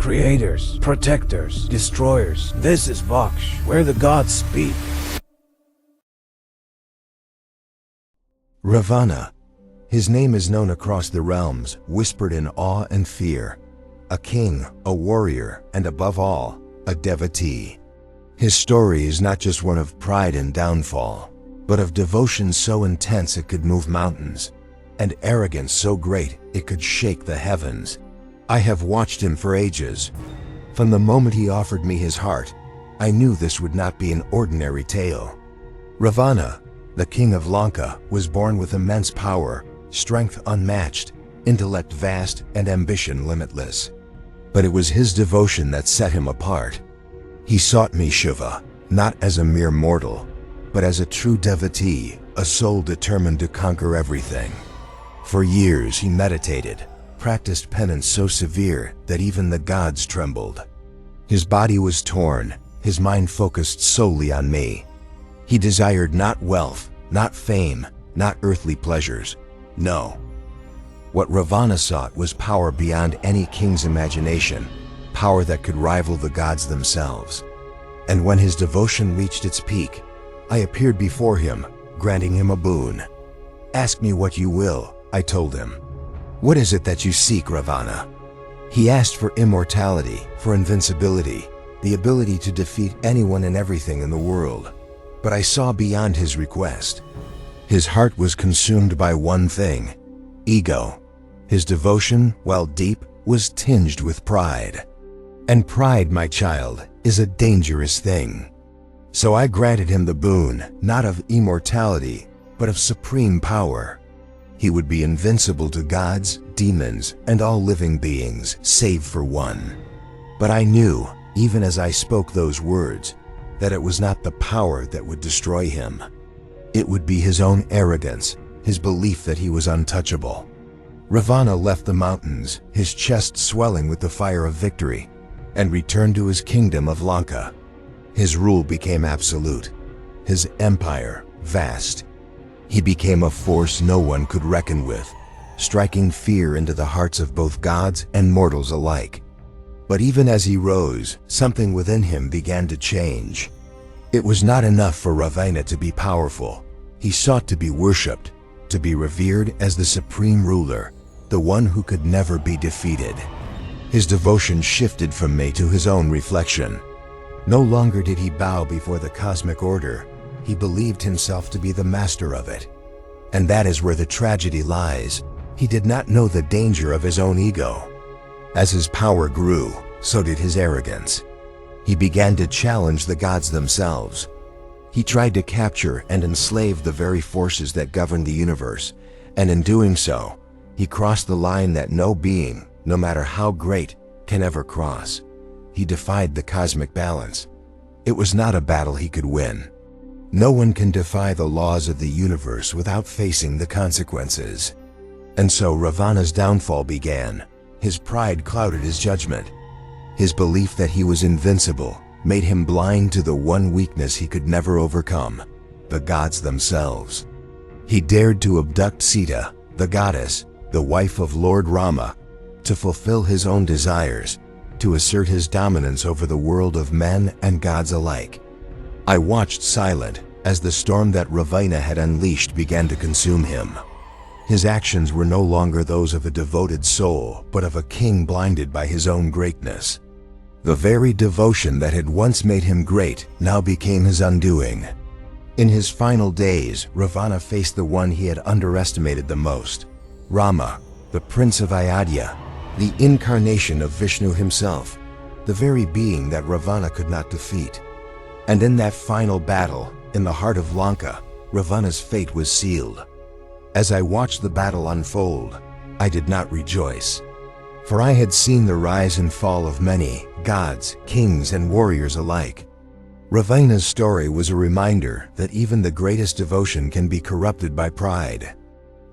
Creators, protectors, destroyers. This is Vaaksh, where the gods speak. Ravana. His name is known across the realms, whispered in awe and fear. A king, a warrior, and above all, a devotee. His story is not just one of pride and downfall, but of devotion so intense it could move mountains, and arrogance so great it could shake the heavens. I have watched him for ages. From the moment he offered me his heart, I knew this would not be an ordinary tale. Ravana, the king of Lanka, was born with immense power, strength unmatched, intellect vast, and ambition limitless. But it was his devotion that set him apart. He sought me, Shiva, not as a mere mortal, but as a true devotee, a soul determined to conquer everything. For years he meditated, practiced penance so severe that even the gods trembled. His body was torn, his mind focused solely on me. He desired not wealth, not fame, not earthly pleasures. No. What Ravana sought was power beyond any king's imagination, power that could rival the gods themselves. And when his devotion reached its peak, I appeared before him, granting him a boon. "Ask me what you will," I told him. "What is it that you seek, Ravana?" He asked for immortality, for invincibility, the ability to defeat anyone and everything in the world. But I saw beyond his request. His heart was consumed by one thing: ego. His devotion, while deep, was tinged with pride. And pride, my child, is a dangerous thing. So I granted him the boon, not of immortality, but of supreme power. He would be invincible to gods, demons, and all living beings, save for one. But I knew, even as I spoke those words, that it was not the power that would destroy him. It would be his own arrogance, his belief that he was untouchable. Ravana left the mountains, his chest swelling with the fire of victory, and returned to his kingdom of Lanka. His rule became absolute, his empire vast. He became a force no one could reckon with, striking fear into the hearts of both gods and mortals alike. But even as he rose, something within him began to change. It was not enough for Ravana to be powerful. He sought to be worshipped, to be revered as the supreme ruler, the one who could never be defeated. His devotion shifted from me to his own reflection. No longer did he bow before the cosmic order. He believed himself to be the master of it. And that is where the tragedy lies. He did not know the danger of his own ego. As his power grew, so did his arrogance. He began to challenge the gods themselves. He tried to capture and enslave the very forces that govern the universe, and in doing so, he crossed the line that no being, no matter how great, can ever cross. He defied the cosmic balance. It was not a battle he could win. No one can defy the laws of the universe without facing the consequences. And so Ravana's downfall began. His pride clouded his judgment. His belief that he was invincible made him blind to the one weakness he could never overcome: the gods themselves. He dared to abduct Sita, the goddess, the wife of Lord Rama, to fulfill his own desires, to assert his dominance over the world of men and gods alike. I watched silent as the storm that Ravana had unleashed began to consume him. His actions were no longer those of a devoted soul, but of a king blinded by his own greatness. The very devotion that had once made him great now became his undoing. In his final days, Ravana faced the one he had underestimated the most: Rama, the prince of Ayodhya, the incarnation of Vishnu himself, the very being that Ravana could not defeat. And in that final battle, in the heart of Lanka, Ravana's fate was sealed. As I watched the battle unfold, I did not rejoice, for I had seen the rise and fall of many gods, kings, and warriors alike. Ravana's story was a reminder that even the greatest devotion can be corrupted by pride,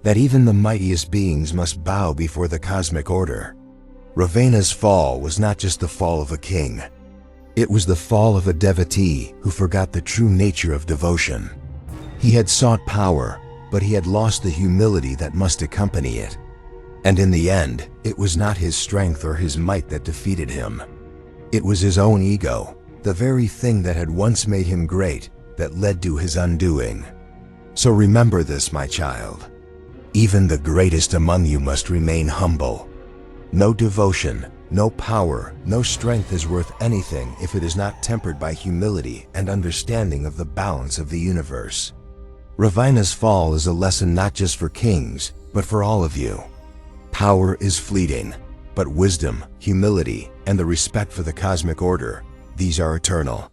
that even the mightiest beings must bow before the cosmic order. Ravana's fall was not just the fall of a king. It was the fall of a devotee who forgot the true nature of devotion. He had sought power, but he had lost the humility that must accompany it. And in the end, it was not his strength or his might that defeated him. It was his own ego, the very thing that had once made him great, that led to his undoing. So remember this, my child. Even the greatest among you must remain humble. No devotion, no power, no strength is worth anything if it is not tempered by humility and understanding of the balance of the universe. Ravana's fall is a lesson not just for kings, but for all of you. Power is fleeting, but wisdom, humility, and the respect for the cosmic order, these are eternal.